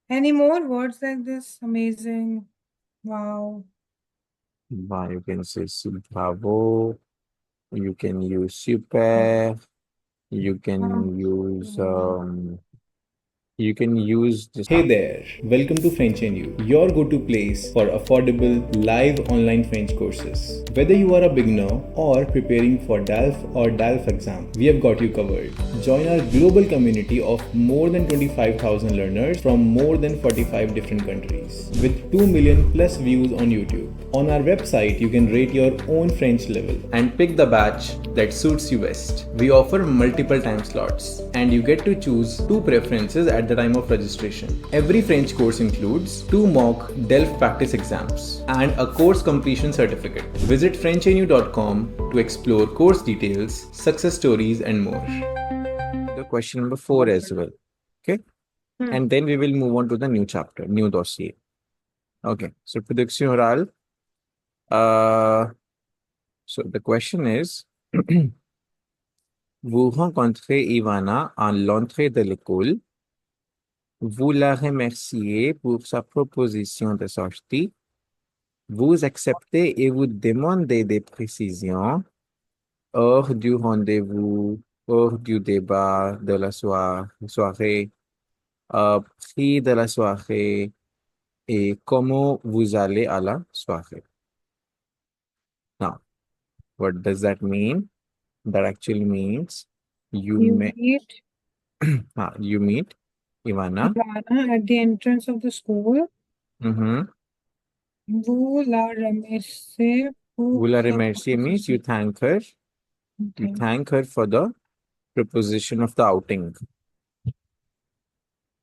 Any more words like this? Amazing. Wow. You can say bravo. You can use super. You Um, can use this. Hey there, welcome to frenchnyou, your go-to place for affordable live online French courses. Whether you are a beginner or preparing for DELF or DELF exam, we have got you covered. Join our global community of more than 25,000 learners from more than 45 different countries with 2 million plus views on YouTube. On our website, you can rate your own French level and pick the batch that suits you best. We offer multiple time slots and you get to choose two preferences at the time of registration. Every French course includes 2 mock DELF practice exams and a course completion certificate. Visit frenchnyou.com to explore course details, success stories and more. The question number 4 as well. Okay. And then we will move on to the new chapter, new dossier. Okay. So Production Orale. So the question is, vous rencontrez Ivana à l'entrée de l'école. Vous la remerciez pour sa proposition de sortie. Vous acceptez et vous demandez des précisions hors du rendez-vous, hors du débat de la soirée, prix de la soirée et comment vous allez à la soirée. Now, what does that mean? That actually means you meet meet Ivana. Ivana at the entrance of the school. Vous la remerciez pour Vous la sa remercier means you thank her. You thank her for the proposition of the outing.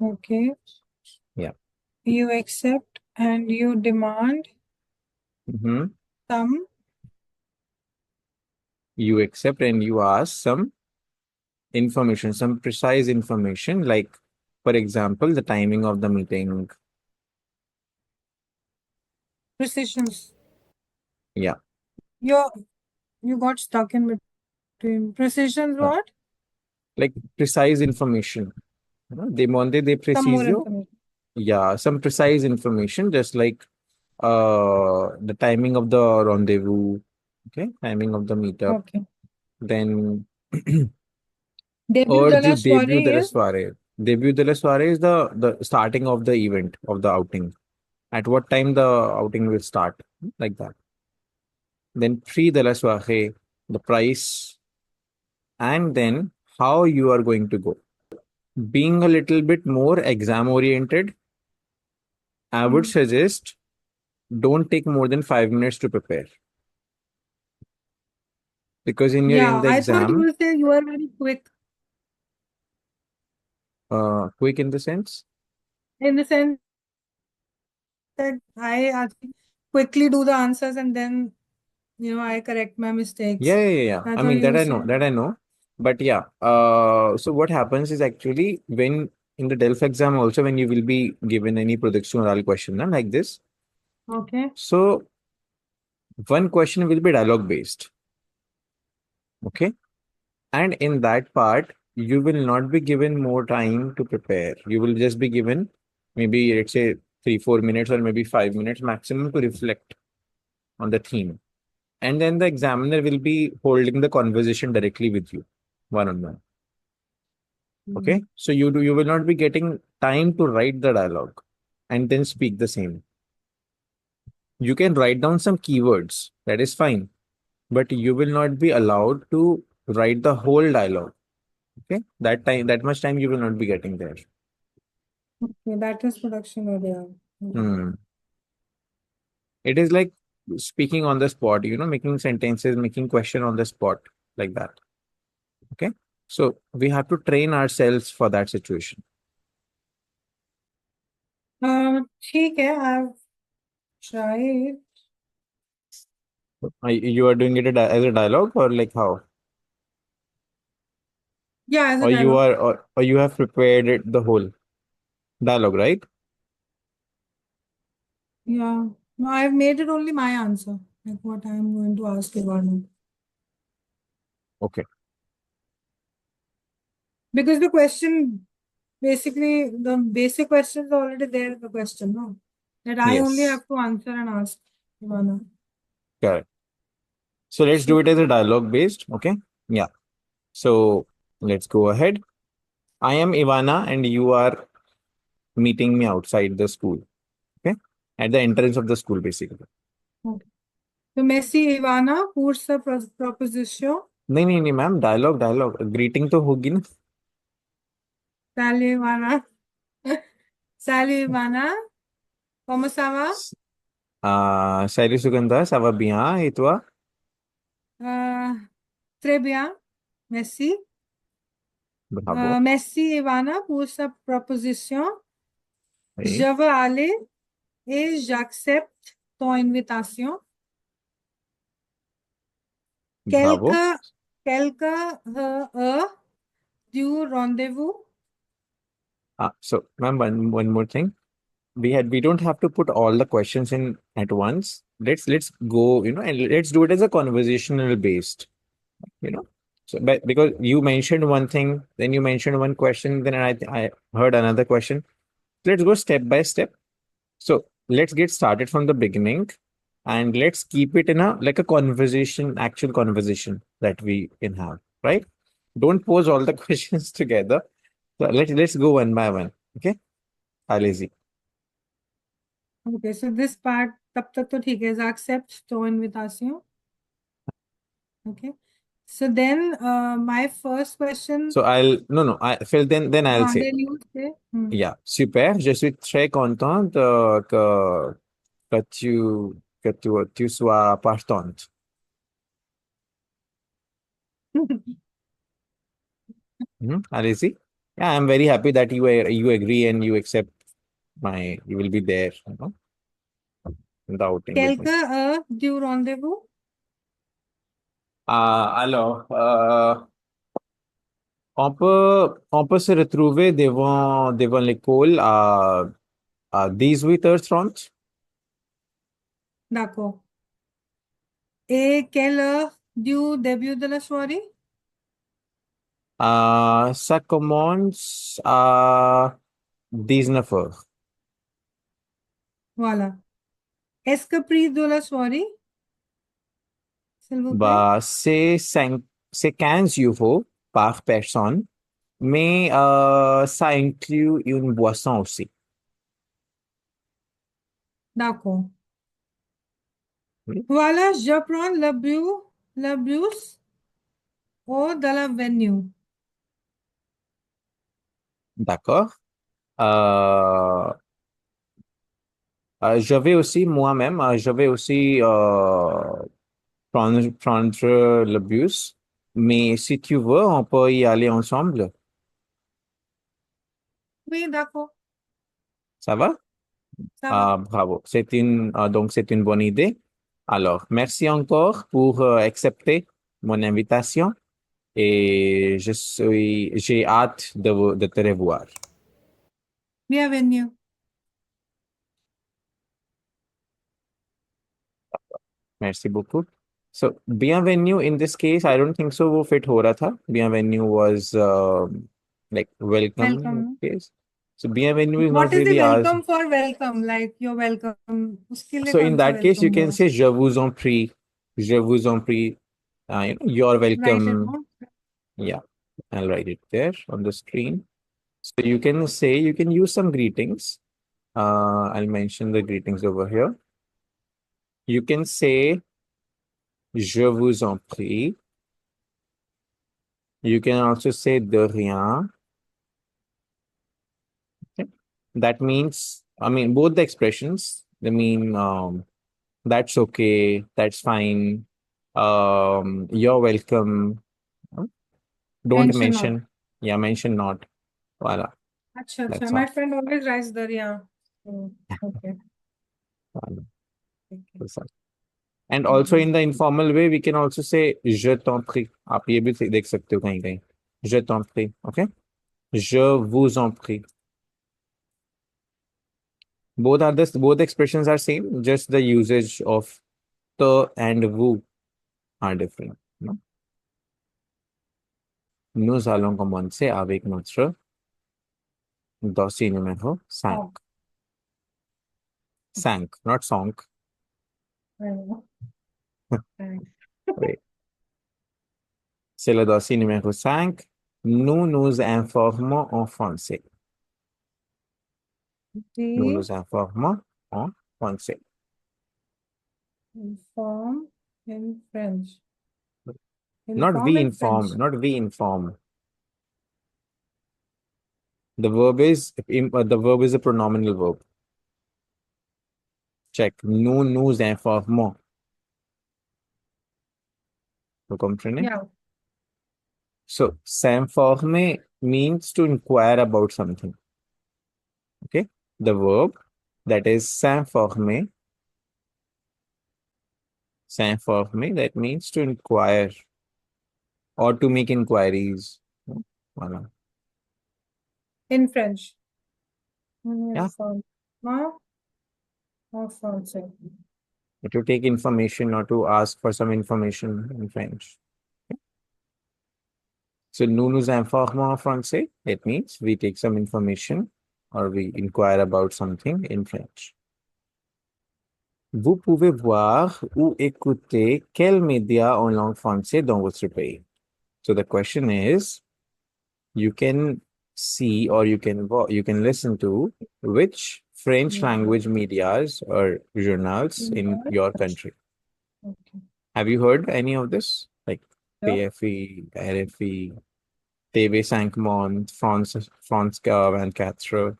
Okay. Yeah. You accept and you demand some. You accept and you ask some information, some precise information, like, for example, the timing of the meeting. Precisions. Yeah. You got stuck in between. Precisions what? Like precise information. Demande de Some more precision. information. Yeah, some precise information, just like the timing of the rendezvous, okay, timing of the meetup. Okay. Then Début de la debut de la soirée. soirée. Debut de la soirée is the starting of the event, of the outing. At what time the outing will start, like that. Then prix de la soirée, the price, and then how you are going to go. Being a little bit more exam oriented, I would suggest don't take more than 5 minutes to prepare. Because in the I thought you exam, will say you are very quick. quick in the sense? In the sense that I actually quickly do the answers and then, I correct my mistakes. Yeah. I I thought mean, you that will I say know, that I know. But yeah, so what happens is actually when in the DELF exam also, when you will be given any production oral question like this. Okay. So one question will be dialogue based. Okay. And in that part, you will not be given more time to prepare. You will just be given maybe, let's say, 3-4 minutes or maybe 5 minutes maximum to reflect on the theme. And then the examiner will be holding the conversation directly with you, one-on-one. Okay. So you will not be getting time to write the dialogue and then speak the same. You can write down some keywords. That is fine. But you will not be allowed to write the whole dialogue. Okay. That much time you will not be getting there. Okay, that is production area. It is like speaking on the spot, making sentences, making question on the spot, like that. Okay. So we have to train ourselves for that situation. ठीक है, I've tried. You are doing it as a dialogue or like how? Yeah, as a Or you dialogue. are or you have prepared it the whole dialogue, right? Yeah. No, I've made it only my answer, like what I'm going to ask Ivana. Okay. Because the question basically the basic questions are already there in the question, no? That I only Yes, have to answer and ask. Ivana. correct. So let's do it as a dialogue based. Okay. Yeah. So let's go ahead. I am Ivana and you are meeting me outside the school. Okay. At the entrance of the school, basically. Okay. So merci Ivana pour sa proposition. नहीं ma'am dialogue greeting तो होगी ना. Salut Ivana. Salut Ivana. Comment ça va? Salut Sugandha, ça va bien et toi? Euh, très bien. Merci. Bravo. Merci Ivana pour sa proposition. Oui, Je veux aller et j'accepte ton invitation. bravo. Quelques du rendez-vous. So ma'am, one more thing. We don't have to put all the questions in at once. Let's go, and let's do it as a conversational based, you know. So but because you mentioned one thing, then you mentioned one question, then I heard another question. Let's go step by step. So let's get started from the beginning and let's keep it in a like a conversation, actual conversation that we can have, right? Don't pose all the questions together. So let's go one by one. Okay. Lazy. Okay, so this part तब तक तो ठीक है. Accept ton invitation. Okay. So then my first question. So I'll no I feel then I'll say Then you say. yeah, super. Je suis très contente que tu sois partante. Lazy. Yeah, I'm very happy that you agree and you accept you will be there, in the outing with me. Quelques du rendez-vous. Alors, on peut se retrouver devant l'école à 18h30. D'accord. Et quelle heure du début de la soirée? Ça commence à 19h. Voilà. Est-ce que prix de la soirée? S'il vous plaît. Bah, c'est 15 euros par personne, mais ça inclut une boisson aussi. D'accord. Oui. Voilà, je prends le bus de la venue. D'accord. Euh, je vais aussi moi-même, je vais aussi prendre le bus. Mais si tu veux, on peut y aller ensemble. Oui, d'accord. Ça va? Ça va. Bravo. Donc c'est une bonne idée. Alors, merci encore pour accepter mon invitation et j'ai hâte de te revoir. Bienvenue. Merci beaucoup. So, bienvenue in this case, I don't think so वो fit हो रहा था. Bienvenue was like welcome in Welcome. this case. So, bienvenue is What not is the really asked. welcome for welcome? Like you're welcome. उसके लिए So, कौन in सा that case, you welcome can हुआ? say je vous en prie. Je vous en prie. You're Write it welcome. down. Yeah, I'll write it there on the screen. So, you can use some greetings. I'll mention the greetings over here. You can say je vous en prie. You can also say de rien. Okay. That means, I mean, both the expressions, they mean that's okay, that's fine, you're welcome. Don't Mention not. mention. Yeah, mention not. Voila. अच्छा. That's My all. friend always writes the yeah. Okay. Voila. Okay. That's all. And also in the informal way, we can also say je t'en prie. आप ये भी देख सकते हो कहीं कहीं. Je t'en prie. Okay. Je vous en prie. Both expressions are same, just the usage of the and vous are different. No? Nous allons commencer avec notre Dossier numéro 5. Sank, not sonk. I know. Oui. C'est le dossier numéro 5. Nous nous informons en français. Nous D nous informons en français. inform in French. Not Inform we in inform, French. not we inform. The verb is a pronominal verb. Check. Nous nous informons. Vous comprenez? Yeah. So, s'informer means to inquire about something. Okay? The verb that is s'informer. S'informer, that means to inquire or to make inquiries. Voilà. In French. Yeah. Inform en français. To take information or to ask for some information in French. So, nous nous informons en français. It means we take some information or we inquire about something in French. Vous pouvez voir ou écouter quels médias en langue française dans votre pays. So the question is, you can see or you can listen to which French language medias or journals in your country. Okay. Have you heard any of this? Like Yeah. TFE, RFE, TV5 Monde, France 24.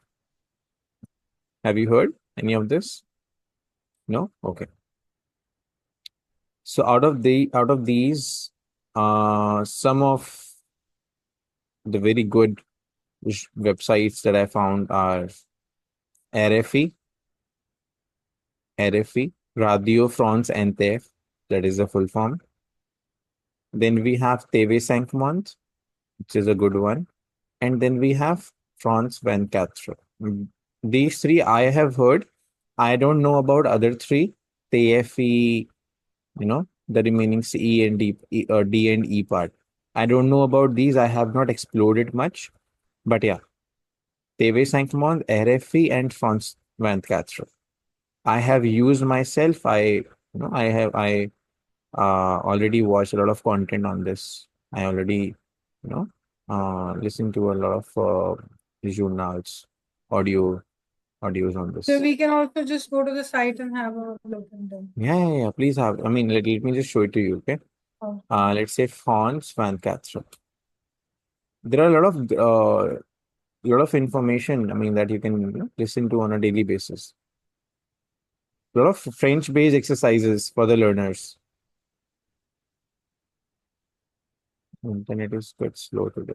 Have you heard any of this? No? Okay. So out of these, some of the very good websites that I found are RFE, Radio France Inter, that is the full form. Then we have TV5 Monde, which is a good one. And then we have France 24. These three I have heard. I don't know about other three. TFE, the remaining C and D, or D and E part. I don't know about these. I have not explored it much. But yeah, TV5 Monde, RFE, and France 24. I have used myself. I already watched a lot of content on this. I already, listened to a lot of journals, audios on this. So we can also just go to the site and have a look at them. Yeah. Please have. I mean, let me just show it to you. Okay. Let's say France 24. There are a lot of information. I mean, that you can listen to on a daily basis. A lot of French-based exercises for the learners. Internet is quite slow today.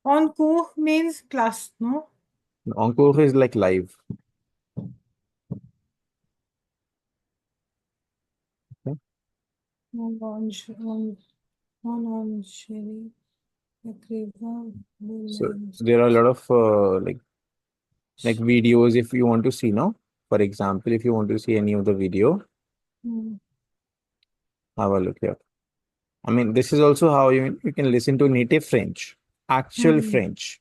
En cours means class, no? En cours is like live. Okay. So there are a lot of like videos if you want to see, no? For example, if you want to see any of the video, have a look here. I mean, this is also how you can listen to native French, actual French.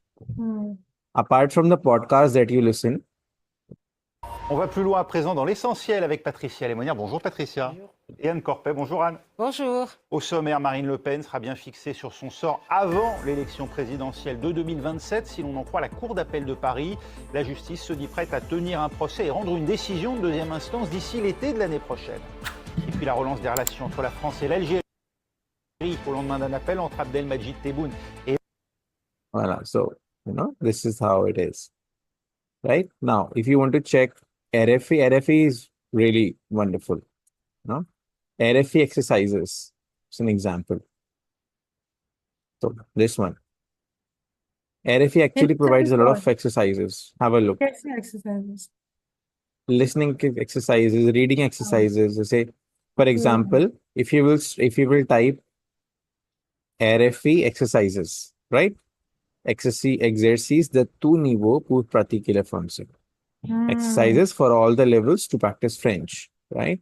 Apart from the podcast that you listen. On va plus loin à présent dans l'essentiel avec Patricia Lémonière. Bonjour Patricia. Bonjour. Et Anne Corpet. Bonjour Anne. Bonjour. Au sommaire, Marine Le Pen sera bien fixée sur son sort avant l'élection présidentielle de 2027. Si l'on en croit la Cour d'appel de Paris, la justice se dit prête à tenir un procès et rendre une décision de deuxième instance d'ici l'été de l'année prochaine. Et puis la relance des relations entre la France et l'Algérie au lendemain d'un appel entre Abdelmajid Tebboune et... Voilà, so, this is how it is. Right? Now, if you want to check RFE is really wonderful. RFE exercises. It's an example. So this one. RFE actually provides a lot of exercises. Have a look. Exercises. Listening exercises, reading exercises. Say, for example, if you will type RFE exercises, right? Exercise de tout niveau pour pratiquer le français. Exercises for all the levels to practice French, right?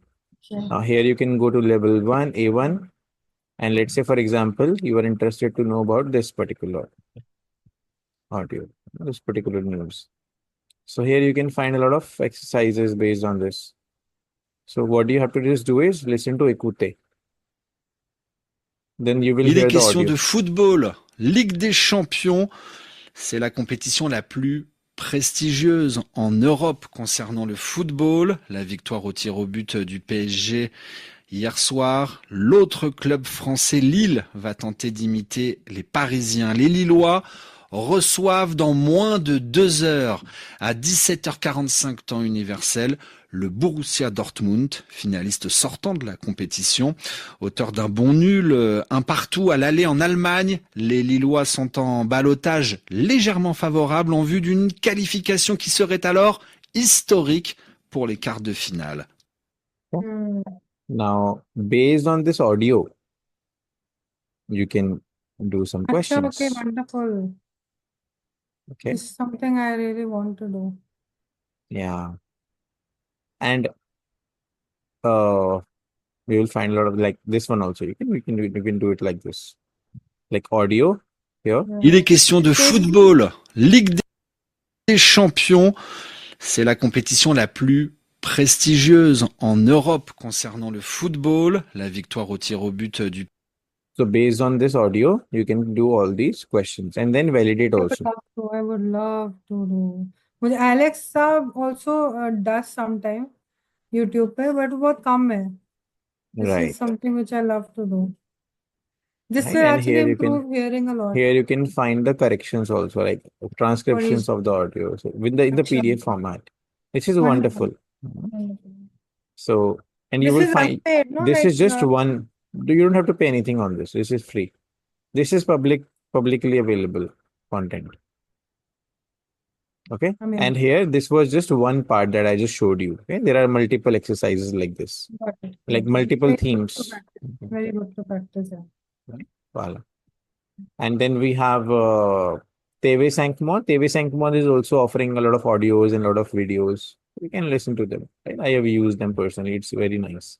Okay. Now here you can go to level 1, A1, and let's say, for example, you are interested to know about this particular. audio, this particular news. So here you can find a lot of exercises based on this. So what you have to just do is listen to écouter. Then you will Il est hear the question audio. de football. Ligue des champions, c'est la compétition la plus prestigieuse en Europe concernant le football. La victoire au tir au but du PSG hier soir. L'autre club français, Lille, va tenter d'imiter les Parisiens. Les Lillois reçoivent dans moins de 2 heures, à 17h45 temps universel, le Borussia Dortmund, finaliste sortant de la compétition. Auteur d'un bon nul, un partout à l'aller en Allemagne, les Lillois sont en ballottage légèrement favorable en vue d'une qualification qui serait alors historique pour les quarts de finale. Now, based on this audio, you can do some questions. Okay, wonderful. Okay. This is something I really want to do. Yeah. And we will find a lot of like this one also. You can do it like this. Like audio here. Il est question de football. Ligue des champions, c'est la compétition la plus prestigieuse en Europe concernant le football. La victoire au tir au but du So based on this audio, you can do all these questions and then validate also. I would love to do. मुझे Alex also does sometime YouTube पे, but बहुत कम है. This Right. is something which I love to do. This Right, will and actually here you improve hearing a lot. Here you can find the corrections also, like transcriptions of the audio. So in the PDF format. This is wonderful. So, and you This will is find unpaid, no? this Like, is just one. You don't have to pay anything on this. This is free. This is publicly available content. Okay. Amazing. And here, this was just one part that I just showed you. Okay. There are multiple exercises like this, got it. like Okay. multiple Very good to themes. practice. Very good to practice. Yeah. Voila. And then we have TV Sankmon. TV Sankmon is also offering a lot of audios and a lot of videos. You can listen to them. Right? I have used them personally. It's very nice.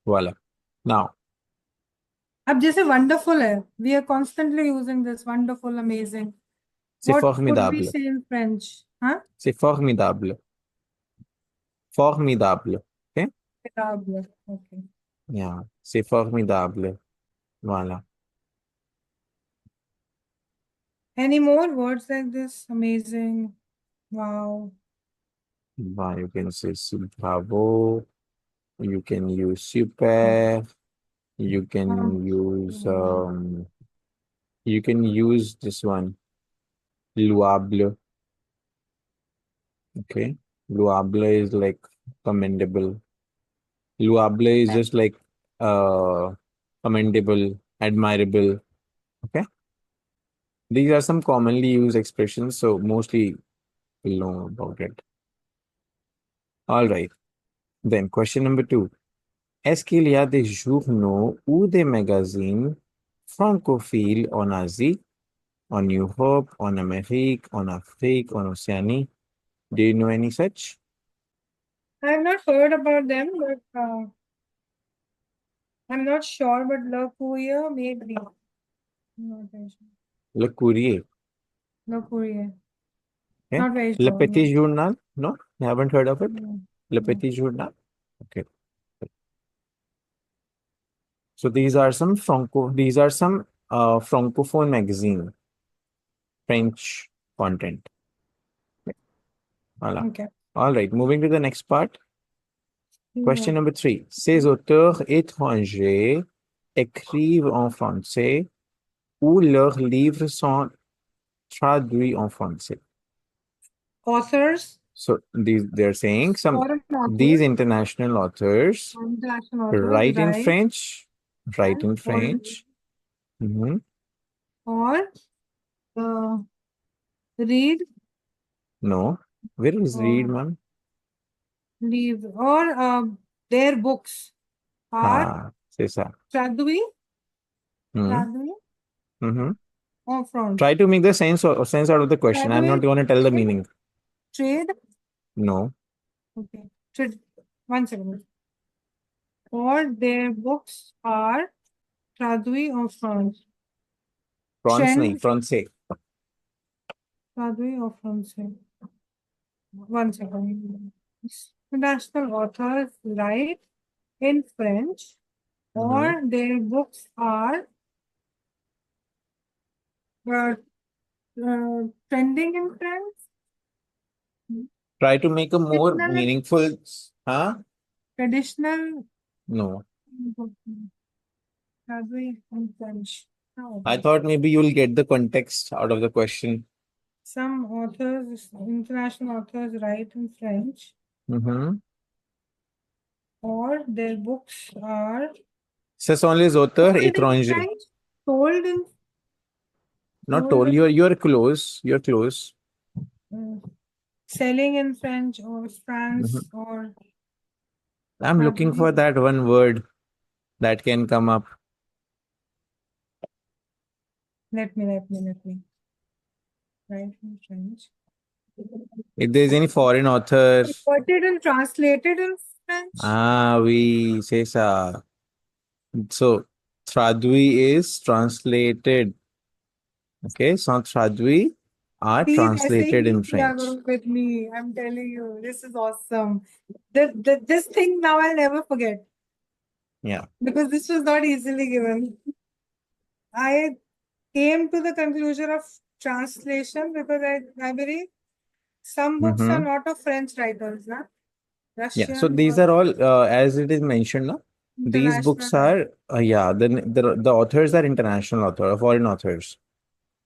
Voila. Now, अब जैसे wonderful है. We are constantly using this wonderful, amazing. c'est What could we formidable. say in French? Huh? C'est formidable. Formidable. Okay? Formidable. Okay. Yeah. C'est formidable. Voila. Any more words like this? Amazing. Wow. Wow, you can say bravo. You can use super. You can use this one. Louable. Okay. Louable is like commendable. Louable is just like commendable, admirable. Okay. These are some commonly used expressions, so mostly we'll know about it. All right. Then question number 2. Est-ce qu'il y a des journaux ou des magazines francophiles en Asie, en Europe, en Amérique, en Afrique, en Océanie? Do you know any such? I have not heard about them, but I'm not sure, but Le Courrier maybe. Not very sure. Le Courrier. Le Courrier. Okay. Not very Le sure. Petit Journal? No? You haven't heard of it? No. Le Petit Journal? Okay. So these are some francophone magazine, French content. Voilà. Okay. All right, moving to the next part. Question number 3. Ces auteurs étrangers écrivent en français ou leurs livres sont traduits en français. Authors. So they're saying Foreign authors. these international authors International authors write in write French, write in or- French. Mhm. or read, No, where is read, ma'am? leave, or their books are C'est ça. traduit, Mhm. traduit Mhm. or from Try to make the sense out of the question. I'm not going to tell the meaning. trade. No. Okay, trade. 1 second. Or their books are traduit or from. France nahi, Trend, français. Broadway or Francais? One second. International authors write in French, or their books are uh, trending in French. Try to make a more Traditional, meaningful, huh? traditional No. Broadway in French. I thought maybe you'll get the context out of the question. Some authors, international authors, write in French, or their books are Ce sont les auteurs told in étrangers. French. Told in Not told told. You're close. You're close. selling in French or France or I'm looking for that one word that can come up. Let me write in French. If there's any foreign author. Converted and translated in French. Ah, oui, c'est ça. So, traduit is translated. Okay, so traduit are See, translated in French. with me. I'm telling you, this is awesome. This thing now I'll never forget. Yeah. Because this was not easily given. I came to the conclusion of translation because I believe some books are not of French writers, huh? Russian. Yeah. So these are all, as it is mentioned now, these books are, the authors are international authors, foreign authors.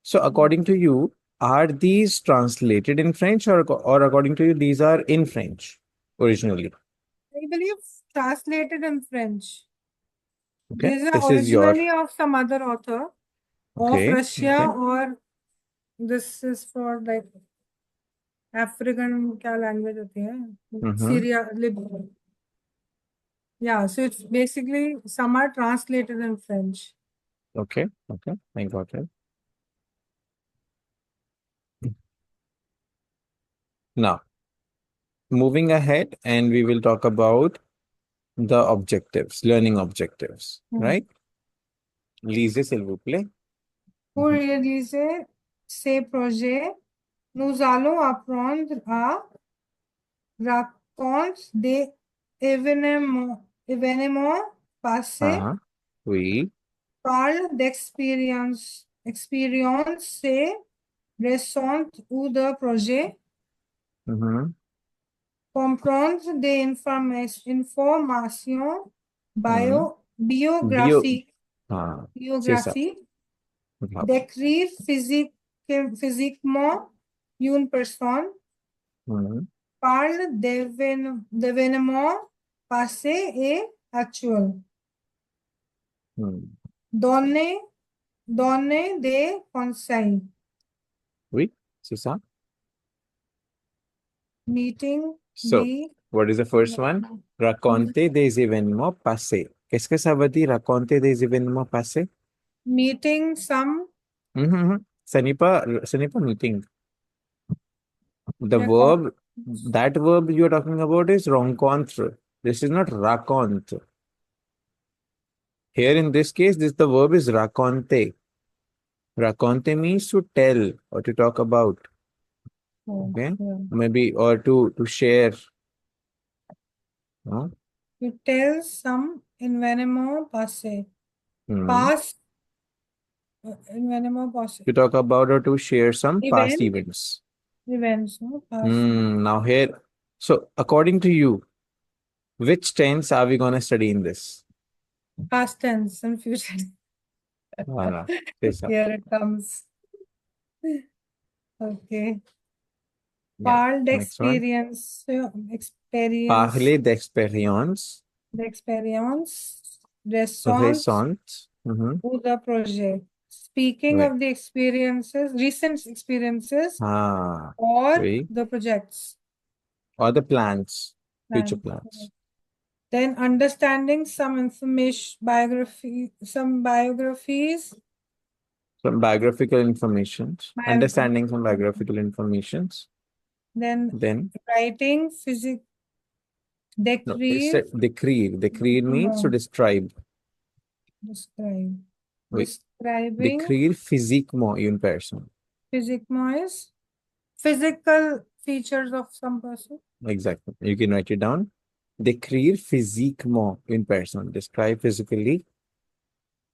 So according to you, are these translated in French or according to you, these are in French originally? I believe translated in French. Okay. These are This is your, originally of some other author of Russia, or this is for like African क्या language होती है? Syria, Libya. Yeah, so it's basically some are translated in French. Okay, I got it. Now, moving ahead, and we will talk about the objectives, learning objectives, right? Lisez, s'il vous plaît. Pour réaliser ces projets, nous allons apprendre à raconter des événements passés, Oui. parle d'expériences récentes ou de projets, comprendre des informations biographiques, décrire physiquement une personne, parle d'événements passés et actuels. Donner des conseils. Oui, c'est ça. Meeting. So, what is the first one? Raconter des événements passés. Qu'est-ce que ça veut dire, raconter des événements passés? Meeting some. Ce n'est pas meeting. The verb, that verb you are talking about is rencontre. This is not raconte. Here in this case, the verb is raconter. Raconter means to tell or to talk about. Okay, maybe, or to share. To tell some événement passé. Past événement passé. To talk about or to share some past events. Now here, so according to you, which tense are we going to study in this? Past tense and future. Voilà, here it comes. Okay. Yeah. Parle d'expérience. Parler d'expérience. Récente. Ou de projet. Speaking of the experiences, recent experiences, or the projects. Or the plans, future plans. Then understanding some information, some biographies. Some biographical information. Understanding some biographical information. Then writing, decrease. Decrease means to describe. Describe. Describing Décrire physiquement une personne. physiquement is physical features of some person. Exactly. You can write it down. Décrire physiquement une personne. Describe physically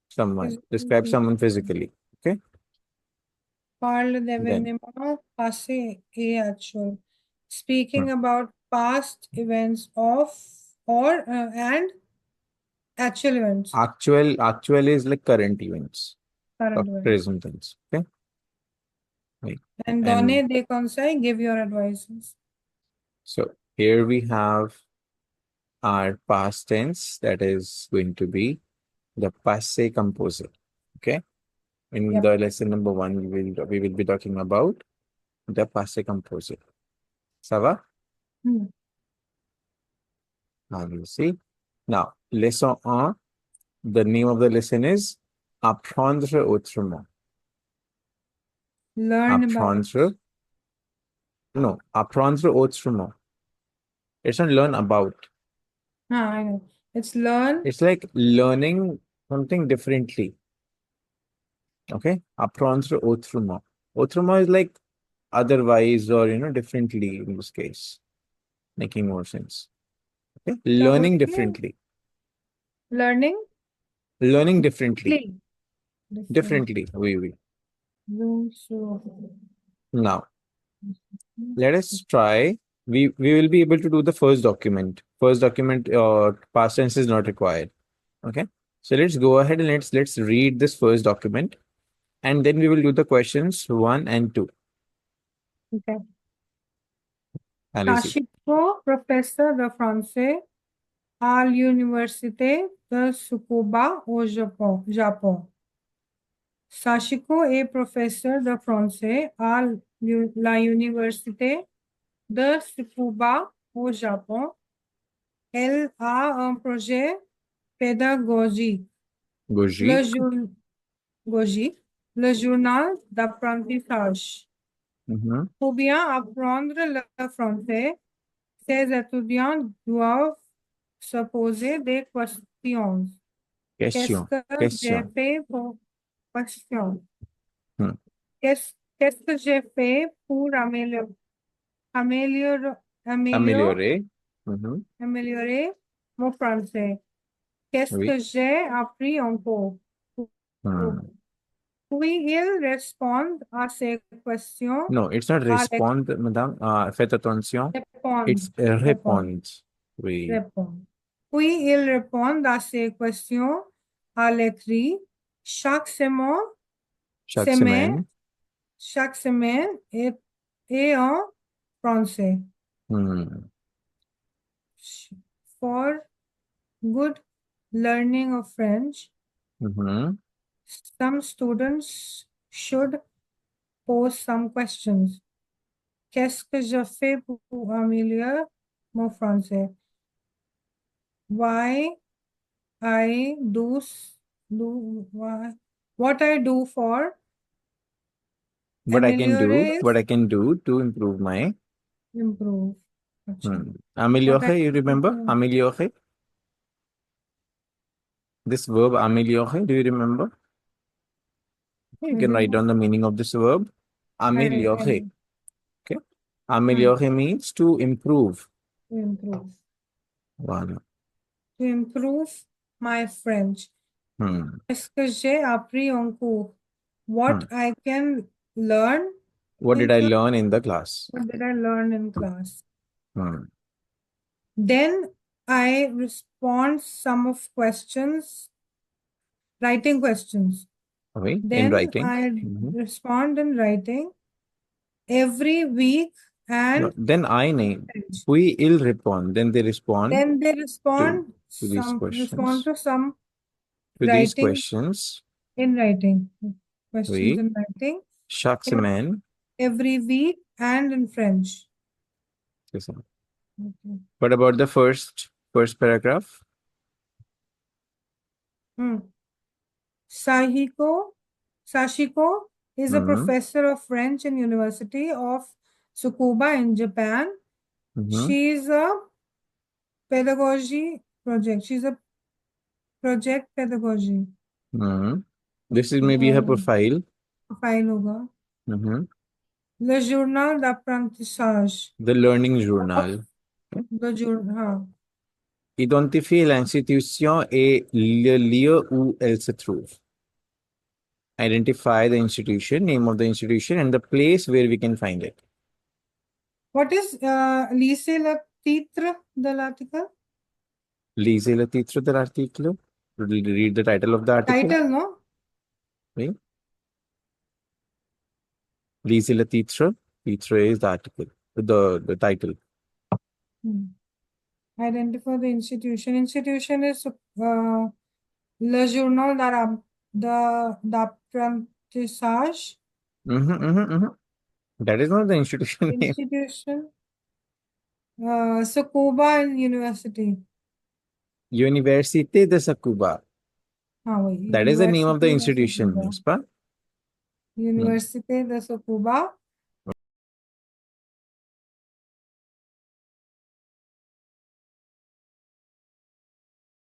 someone. Describe someone physically. Okay. Parle Then. d'événements passés et actuels. Speaking about past events of or and actual events. Actual is like current events. Current Or events. present tense. Okay. Right. And donner des conseils, give your advices. So here we have our past tense, that is going to be the passé composé. Okay. In Yep. the lesson number 1, we will be talking about the passé composé. Ça va? Now we'll see. Now, lesson 1, the name of the lesson is Apprendre autrement. Learn about. Apprendre. No, apprendre autrement. It's not learn about. I know. It's learn. It's like learning something differently. Okay? Apprendre autrement. Autrement is like otherwise or, differently in this case. Making more sense. Okay? Learning differently. Learning. Learning differently. Different. Differently. Oui. Now, let us try. We will be able to do the first document. First document, past tense is not required. Okay. So let's go ahead and let's read this first document, and then we will do the questions 1 and 2. Okay. Allez-y. Sashiko, professeur de français à l'université de Tsukuba au Japon. Sashiko est professeur de français à la université de Tsukuba au Japon. Elle a un projet pédagogique. Le journal d'apprentissage. Pour bien apprendre le français, ces étudiants doivent se poser des questions. Qu'est-ce que j'ai fait pour question? Qu'est-ce que j'ai fait pour améliorer mon français? Qu'est-ce que j'ai appris encore? Puis ils répondent à ces questions. No, it's not respond, madame. Faites attention. It's répondre. Oui. Puis ils répondent à ces questions à l'écrit chaque semaine et en français. For good learning of French, some students should pose some questions. Qu'est-ce que je fais pour améliorer mon français? What I do for what I can do to improve my améliorer. You remember améliorer? This verb améliorer, do you remember? You can write down the meaning of this verb. Améliorer. Okay. Améliorer means to improve. Voilà. To improve my French. Est-ce que j'ai appris en cours? What I can learn. What did I learn in the class? What did I learn in class? Then I respond some of questions, writing questions. Okay. Then in writing. I respond in writing every week and no, then I name. We will respond. Then they respond. Then they respond to these questions. Respond to some to writing, these questions. In writing. Questions Oui. in writing. Chaque semaine. Every week and in French. Okay. What about the first paragraph? Sashiko is a professor of French in University of Tsukuba in Japan. She is a pedagogy project. She's a project pedagogy. This is maybe her profile. Profile होगा. Mhm. Le journal d'apprentissage. The learning journal. The journal, हाँ. Identifier l'institution et le lieu où elle se trouve. Identify the institution, name of the institution, and the place where we can find it. What is lisez le titre de l'article? Lisez le titre de l'article. Read the title of the article. Title, no? Oui. Lisez le titre. Titre is the article. The title. Identify the institution. Institution is le journal d'apprentissage. That is not the institution name. Institution. Sakuba University. Université de Sakuba. हाँ वही. That is the name of the University de institution, Sakuba. n'est-ce pas? Université de Sakuba.